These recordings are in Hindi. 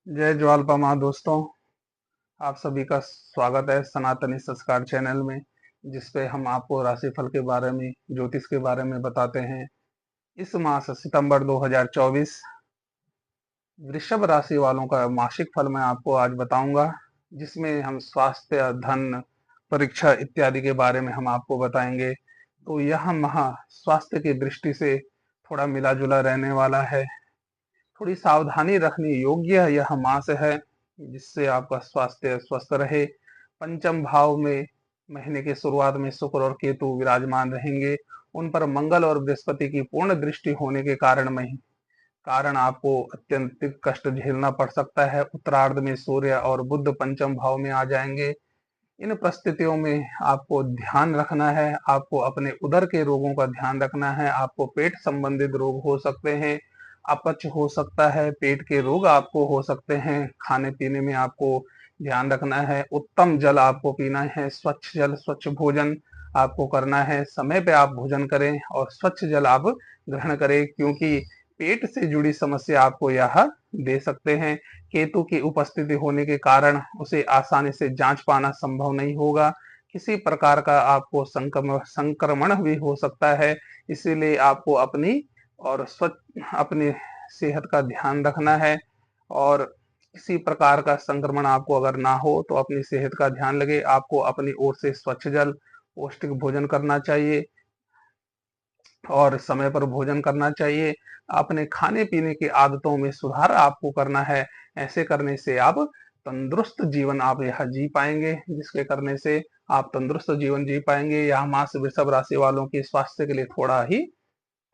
जय ज्वालपा माँ दोस्तों, आप सभी का स्वागत है सनातनी संस्कार चैनल में, जिसपे हम आपको राशिफल के बारे में, ज्योतिष के बारे में बताते हैं। इस मास सितंबर 2024 वृषभ राशि वालों का मासिक फल मैं आपको आज बताऊंगा, जिसमें हम स्वास्थ्य, धन, परीक्षा इत्यादि के बारे में हम आपको बताएंगे। तो यह माह स्वास्थ्य की दृष्टि से थोड़ा मिला जुला रहने वाला है। थोड़ी सावधानी रखने योग्य यह मास है, जिससे आपका स्वास्थ्य स्वस्थ रहे। पंचम भाव में महीने के शुरुआत में शुक्र और केतु विराजमान रहेंगे। उन पर मंगल और बृहस्पति की पूर्ण दृष्टि होने के कारण आपको अत्यंतिक कष्ट झेलना पड़ सकता है। उत्तरार्ध में सूर्य और बुध पंचम भाव में आ जाएंगे। इन परिस्थितियों में आपको ध्यान रखना है, आपको अपने उदर के रोगों का ध्यान रखना है। आपको पेट संबंधित रोग हो सकते हैं, अपच हो सकता है, पेट के रोग आपको हो सकते हैं। खाने पीने में आपको ध्यान रखना है। उत्तम जल आपको पीना है, स्वच्छ जल, स्वच्छ भोजन आपको करना है। समय पे आप भोजन करें और स्वच्छ जल आप ग्रहण करें, क्योंकि पेट से जुड़ी समस्या आपको यह दे सकते हैं। केतु की उपस्थिति होने के कारण उसे आसानी से जांच पाना संभव नहीं होगा। किसी प्रकार का आपको संक्रमण भी हो सकता है। इसीलिए आपको अपनी सेहत का ध्यान रखना है। और किसी प्रकार का संक्रमण आपको अगर ना हो तो अपनी सेहत का ध्यान लगे। आपको अपनी ओर से स्वच्छ जल, पौष्टिक भोजन करना चाहिए और समय पर भोजन करना चाहिए। अपने खाने पीने की आदतों में सुधार आपको करना है। ऐसे करने से आप तंदुरुस्त जीवन आप यह जी पाएंगे, जिसके करने से आप तंदुरुस्त जीवन जी पाएंगे। यह मास वृषभ राशि वालों की स्वास्थ्य के लिए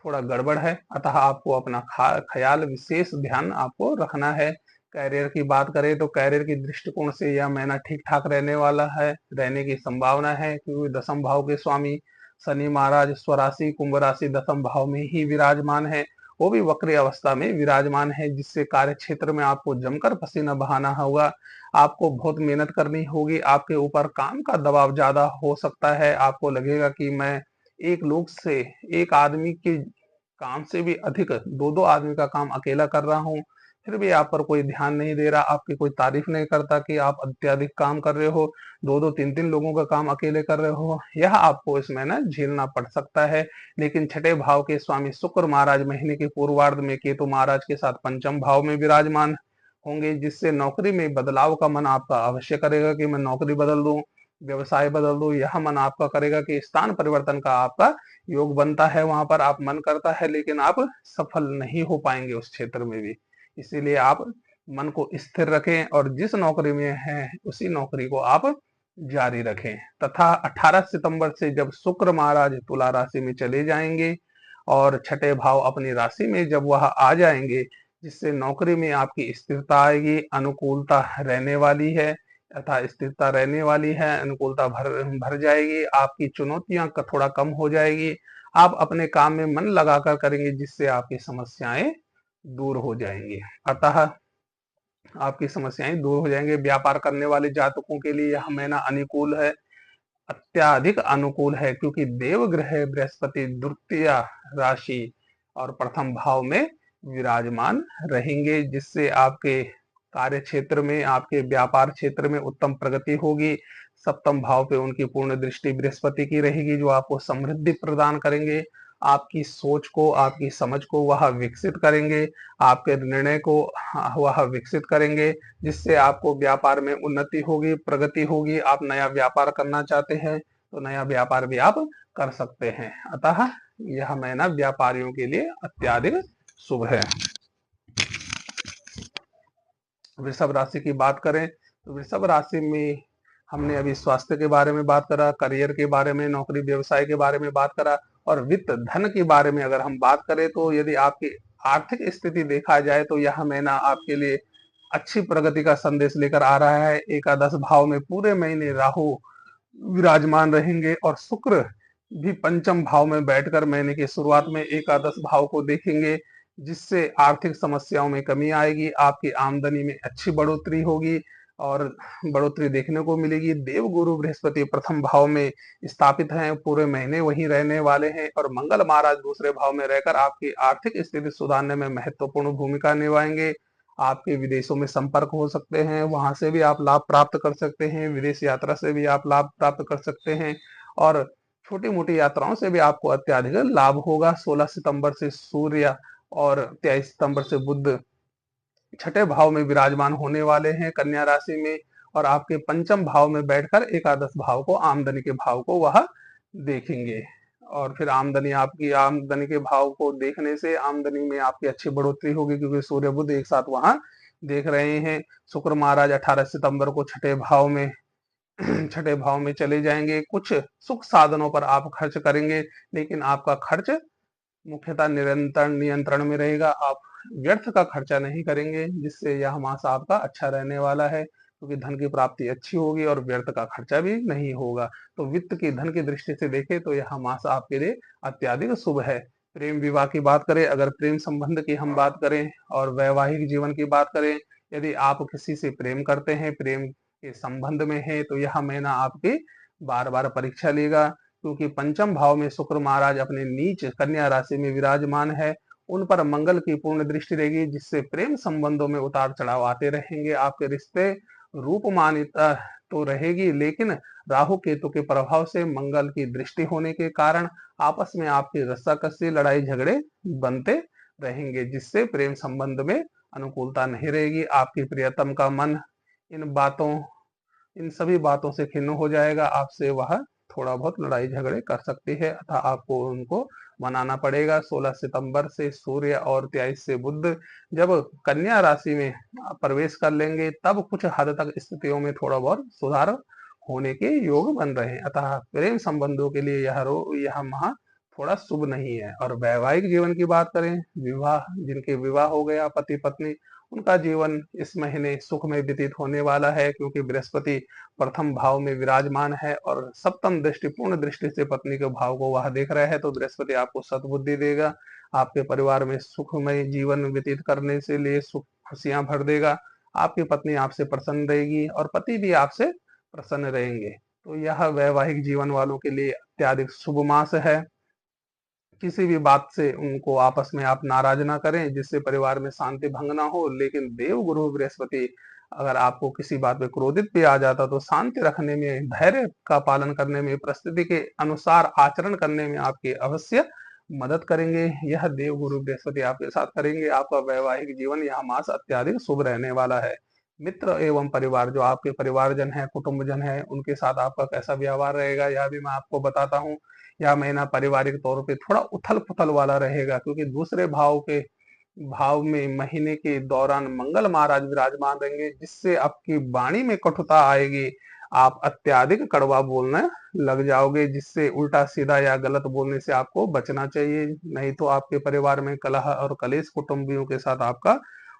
थोड़ा गड़बड़ है, अतः आपको अपना ख्याल, विशेष ध्यान आपको रखना है। कैरियर की बात करें तो कैरियर की दृष्टिकोण से यह महीना ठीक ठाक रहने वाला है, रहने की संभावना है, क्योंकि दसम भाव के स्वामी शनि महाराज स्वराशि कुंभ राशि दसम भाव में ही विराजमान है। वो भी वक्री अवस्था में विराजमान है, जिससे कार्य क्षेत्र में आपको जमकर पसीना बहाना होगा। आपको बहुत मेहनत करनी होगी। आपके ऊपर काम का दबाव ज्यादा हो सकता है। आपको लगेगा कि मैं एक लोग से एक आदमी के काम से भी अधिक दो दो आदमी का काम अकेला कर रहा हूँ, फिर भी आप पर कोई ध्यान नहीं दे रहा, आपकी कोई तारीफ नहीं करता कि आप अत्यधिक काम कर रहे हो, दो दो तीन तीन लोगों का काम अकेले कर रहे हो। यह आपको इसमें ना झेलना पड़ सकता है। लेकिन छठे भाव के स्वामी शुक्र महाराज महीने के पूर्वार्ध में केतु महाराज के साथ पंचम भाव में विराजमान होंगे, जिससे नौकरी में बदलाव का मन आपका अवश्य करेगा कि मैं नौकरी बदल दूं, व्यवसाय बदल दो। यह मन आपका करेगा कि स्थान परिवर्तन का आपका योग बनता है, वहां पर आप मन करता है, लेकिन आप सफल नहीं हो पाएंगे उस क्षेत्र में भी। इसीलिए आप मन को स्थिर रखें और जिस नौकरी में है उसी नौकरी को आप जारी रखें। तथा 18 सितंबर से जब शुक्र महाराज तुला राशि में चले जाएंगे और छठे भाव अपनी राशि में जब वह आ जाएंगे, जिससे नौकरी में आपकी स्थिरता आएगी, अनुकूलता रहने वाली है, तथा स्थिरता रहने वाली है, अनुकूलता भर भर जाएगी। आपकी चुनौतियां थोड़ा कम हो जाएगी। आप अपने काम में मन लगाकर करेंगे, जिससे आपकी समस्याएं दूर हो जाएंगी। अतः आपकी समस्याएं दूर हो जाएंगे। व्यापार करने वाले जातकों के लिए यह महीना अनुकूल है, अत्याधिक अनुकूल है, क्योंकि देव ग्रह बृहस्पति द्वितीय राशि और प्रथम भाव में विराजमान रहेंगे, जिससे आपके कार्य क्षेत्र में, आपके व्यापार क्षेत्र में उत्तम प्रगति होगी। सप्तम भाव पे उनकी पूर्ण दृष्टि बृहस्पति की रहेगी, जो आपको समृद्धि प्रदान करेंगे। आपकी सोच को, आपकी समझ को वह विकसित करेंगे, आपके निर्णय को वह विकसित करेंगे, जिससे आपको व्यापार में उन्नति होगी, प्रगति होगी। आप नया व्यापार करना चाहते हैं तो नया व्यापार भी आप कर सकते हैं। अतः यह महीना व्यापारियों के लिए अत्यधिक शुभ है। वृषभ राशि की बात करें तो वृषभ राशि में हमने अभी स्वास्थ्य के बारे में बात करा, करियर के बारे में, नौकरी व्यवसाय के बारे में बात करा, और वित्त धन के बारे में अगर हम बात करें तो यदि आपकी आर्थिक स्थिति देखा जाए तो यह महीना आपके लिए अच्छी प्रगति का संदेश लेकर आ रहा है। एकादश भाव में पूरे महीने राहु विराजमान रहेंगे और शुक्र भी पंचम भाव में बैठकर महीने की शुरुआत में एकादश भाव को देखेंगे, जिससे आर्थिक समस्याओं में कमी आएगी, आपकी आमदनी में अच्छी बढ़ोतरी होगी और बढ़ोतरी देखने को मिलेगी। देव गुरु बृहस्पति प्रथम भाव में स्थापित हैं, पूरे महीने वहीं रहने वाले हैं, और मंगल महाराज दूसरे भाव में रहकर आपकी आर्थिक स्थिति सुधारने में महत्वपूर्ण भूमिका निभाएंगे। आपके विदेशों में संपर्क हो सकते हैं, वहां से भी आप लाभ प्राप्त कर सकते हैं, विदेश यात्रा से भी आप लाभ प्राप्त कर सकते हैं और छोटी मोटी यात्राओं से भी आपको अत्याधिक लाभ होगा। 16 सितंबर से सूर्य और 23 सितंबर से बुध छठे भाव में विराजमान होने वाले हैं कन्या राशि में, और आपके पंचम भाव में बैठकर एकादश भाव को, आमदनी के भाव को वह देखेंगे। और फिर आमदनी के भाव को देखने से आमदनी में आपकी अच्छी बढ़ोतरी होगी, क्योंकि सूर्य बुध एक साथ वहां देख रहे हैं। शुक्र महाराज 18 सितंबर को छठे भाव में छठे भाव में चले जाएंगे। कुछ सुख साधनों पर आप खर्च करेंगे, लेकिन आपका खर्च मुख्यतः निरंतर नियंत्रण में रहेगा। आप व्यर्थ का खर्चा नहीं करेंगे, जिससे यह मास आपका अच्छा रहने वाला है, क्योंकि धन की प्राप्ति अच्छी होगी और व्यर्थ का खर्चा भी नहीं होगा। तो वित्त की, धन की दृष्टि से देखें तो यह मास आपके लिए अत्याधिक शुभ है। प्रेम विवाह की बात करें, अगर प्रेम संबंध की हम बात करें और वैवाहिक जीवन की बात करें, यदि आप किसी से प्रेम करते हैं, प्रेम के संबंध में है, तो यह महीना आपकी बार बार परीक्षा लेगा, क्योंकि पंचम भाव में शुक्र महाराज अपने नीच कन्या राशि में विराजमान है। उन पर मंगल की पूर्ण दृष्टि रहेगी, जिससे प्रेम संबंधों में उतार चढ़ाव आते रहेंगे। आपके रिश्ते रूपमान्यता तो रहेगी, लेकिन राहु केतु के प्रभाव से मंगल की दृष्टि होने के कारण आपस में आपकी रस्साकसी, लड़ाई झगड़े बनते रहेंगे, जिससे प्रेम संबंध में अनुकूलता नहीं रहेगी। आपकी प्रियतम का मन इन सभी बातों से खिन्न हो जाएगा। आपसे वह थोड़ा बहुत लड़ाई झगड़े कर सकती है, अतः आपको उनको मनाना पड़ेगा। 16 सितंबर से सूर्य और 23 से बुध जब कन्या राशि में प्रवेश कर लेंगे, तब कुछ हद तक स्थितियों में थोड़ा बहुत सुधार होने के योग बन रहे हैं। अतः प्रेम संबंधों के लिए यह माह थोड़ा शुभ नहीं है। और वैवाहिक जीवन की बात करें, जिनके विवाह हो गया, पति पत्नी, उनका जीवन इस महीने सुख में व्यतीत होने वाला है, क्योंकि बृहस्पति प्रथम भाव में विराजमान है और सप्तम दृष्टि, पूर्ण दृष्टि से पत्नी के भाव को वह देख रहा है। तो बृहस्पति आपको सद्बुद्धि देगा, आपके परिवार में सुखमय जीवन व्यतीत करने से लिए सुख खुशियां भर देगा। आपकी पत्नी आपसे प्रसन्न रहेगी और पति भी आपसे प्रसन्न रहेंगे। तो यह वैवाहिक जीवन वालों के लिए अत्याधिक शुभ मास है। किसी भी बात से उनको आपस में आप नाराज ना करें, जिससे परिवार में शांति भंग ना हो। लेकिन देव गुरु बृहस्पति अगर आपको किसी बात पे क्रोधित भी आ जाता, तो शांति रखने में, धैर्य का पालन करने में, परिस्थिति के अनुसार आचरण करने में आपकी अवश्य मदद करेंगे। यह देव गुरु बृहस्पति आपके साथ करेंगे। आपका वैवाहिक जीवन यह मास अत्याधिक शुभ रहने वाला है। मित्र एवं परिवार, जो आपके परिवारजन है, कुटुंबजन है, उनके साथ आपका कैसा व्यवहार रहेगा, यह भी मैं आपको बताता हूँ। यह महीना पारिवारिक तौर पे थोड़ा उथल पुथल वाला रहेगा, क्योंकि दूसरे भाव में महीने के दौरान मंगल महाराज विराजमान रहेंगे, जिससे आपकी वाणी में कटुता आएगी। आप अत्याधिक कड़वा बोलने लग जाओगे, जिससे उल्टा सीधा या गलत बोलने से आपको बचना चाहिए। नहीं तो आपके परिवार में कलह और कलेश कुटुंबियों के साथ आपका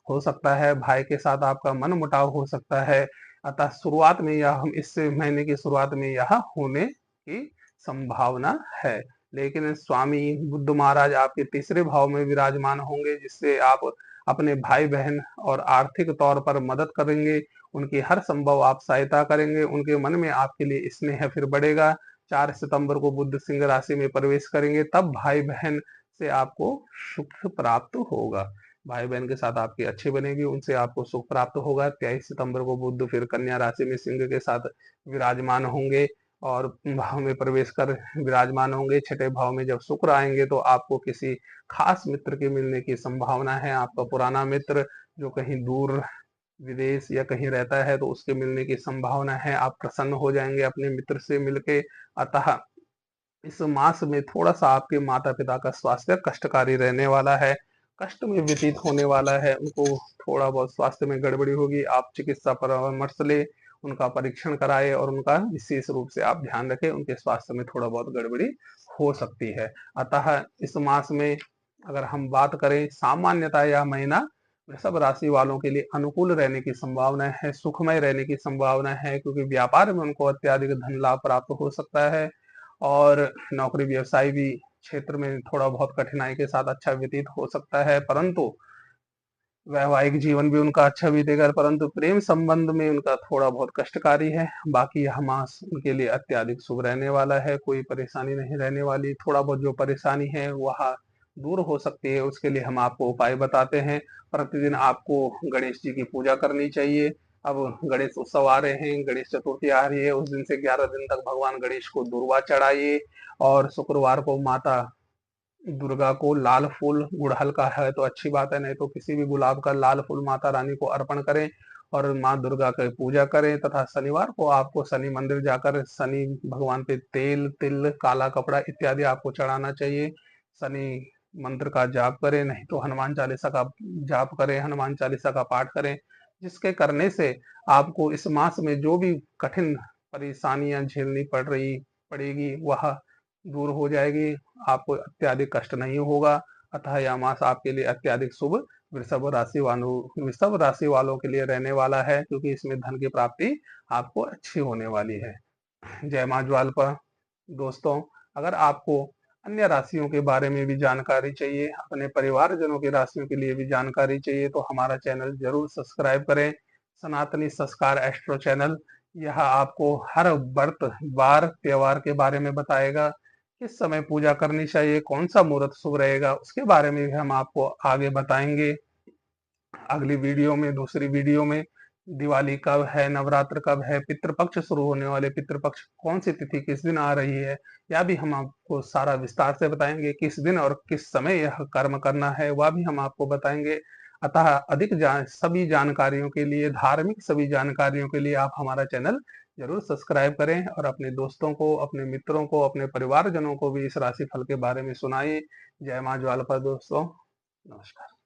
हो सकता है, भाई के साथ आपका मन मुटाव हो सकता है। अतः शुरुआत में यह हम इस महीने की शुरुआत में यह होने की संभावना है। लेकिन स्वामी बुद्ध महाराज आपके तीसरे भाव में विराजमान होंगे, जिससे आप अपने भाई बहन और आर्थिक तौर पर मदद करेंगे, उनकी हर संभव आप सहायता करेंगे, उनके मन में आपके लिए स्नेह फिर बढ़ेगा। 4 सितंबर को बुध सिंह राशि में प्रवेश करेंगे, तब भाई बहन से आपको सुख प्राप्त होगा। भाई बहन के साथ आपकी अच्छी बनेगी, उनसे आपको सुख प्राप्त होगा। 23 सितंबर को बुध फिर कन्या राशि में सिंह के साथ विराजमान होंगे और भाव में प्रवेश कर विराजमान होंगे। छठे भाव में जब शुक्र आएंगे, तो आपको किसी खास मित्र के मिलने की संभावना है। आपका पुराना मित्र जो कहीं दूर विदेश या कहीं रहता है, तो उसके मिलने की संभावना है। आप प्रसन्न हो जाएंगे अपने मित्र से मिलके। अतः इस मास में थोड़ा सा आपके माता पिता का स्वास्थ्य कष्टकारी रहने वाला है, कष्ट में व्यतीत होने वाला है। उनको थोड़ा बहुत स्वास्थ्य में गड़बड़ी होगी। आप चिकित्सा परामर्श ले, उनका परीक्षण कराए और उनका विशेष रूप से आप ध्यान रखें। उनके स्वास्थ्य में थोड़ा बहुत गड़बड़ी हो सकती है। अतः इस मास में अगर हम बात करें, सामान्यतः यह महीना वृषभ राशि वालों के लिए अनुकूल रहने की संभावना है, सुखमय रहने की संभावना है, क्योंकि व्यापार में उनको अत्याधिक धन लाभ प्राप्त हो सकता है और नौकरी व्यवसाय भी क्षेत्र में थोड़ा बहुत कठिनाई के साथ अच्छा व्यतीत हो सकता है। परंतु वैवाहिक जीवन भी उनका अच्छा बीतेगा, परंतु प्रेम संबंध में उनका थोड़ा बहुत कष्टकारी है। बाकी यह मास उनके लिए अत्याधिक शुभ रहने वाला है, कोई परेशानी नहीं रहने वाली। थोड़ा बहुत जो परेशानी है वह दूर हो सकती है, उसके लिए हम आपको उपाय बताते हैं। प्रतिदिन आपको गणेश जी की पूजा करनी चाहिए। अब गणेश उत्सव आ रहे हैं, गणेश चतुर्थी आ रही है, उस दिन से 11 दिन तक भगवान गणेश को दूर्वा चढ़ाइए और शुक्रवार को माता दुर्गा को लाल फूल, गुड़हल का है तो अच्छी बात है, नहीं तो किसी भी गुलाब का लाल फूल माता रानी को अर्पण करें और माँ दुर्गा की पूजा करें। तथा शनिवार को आपको शनि मंदिर जाकर शनि भगवान पे तेल, तिल, काला कपड़ा इत्यादि आपको चढ़ाना चाहिए। शनि मंत्र का जाप करें, नहीं तो हनुमान चालीसा का जाप करें, हनुमान चालीसा का पाठ करें, जिसके करने से आपको इस मास में जो भी कठिन परेशानियां झेलनी पड़ेगी वह दूर हो जाएगी। आपको अत्यधिक कष्ट नहीं होगा। अतः यह मास आपके लिए अत्यधिक शुभ वृषभ राशि वालों के लिए रहने वाला है, क्योंकि इसमें धन की प्राप्ति आपको अच्छी होने वाली है। जय मां ज्वालपा। दोस्तों, अगर आपको अन्य राशियों के बारे में भी जानकारी चाहिए, अपने परिवारजनों की राशियों के लिए भी जानकारी चाहिए, तो हमारा चैनल जरूर सब्सक्राइब करें, सनातनी संस्कार एस्ट्रो चैनल। यह आपको हर व्रत, वार, त्योहार के बारे में बताएगा। किस समय पूजा करनी चाहिए, कौन सा मुहूर्त शुभ रहेगा, उसके बारे में भी हम आपको आगे बताएंगे अगली वीडियो में, दूसरी वीडियो में। दिवाली कब है, नवरात्र कब है, पितृपक्ष शुरू होने वाले, पितृपक्ष कौन सी तिथि किस दिन आ रही है, यह भी हम आपको सारा विस्तार से बताएंगे। किस दिन और किस समय यह कर्म करना है वह भी हम आपको बताएंगे। अतः सभी जानकारियों के लिए, धार्मिक सभी जानकारियों के लिए आप हमारा चैनल जरूर सब्सक्राइब करें और अपने दोस्तों को, अपने मित्रों को, अपने परिवारजनों को भी इस राशि फल के बारे में सुनाइए। जय मां ज्वालपा दोस्तों, नमस्कार।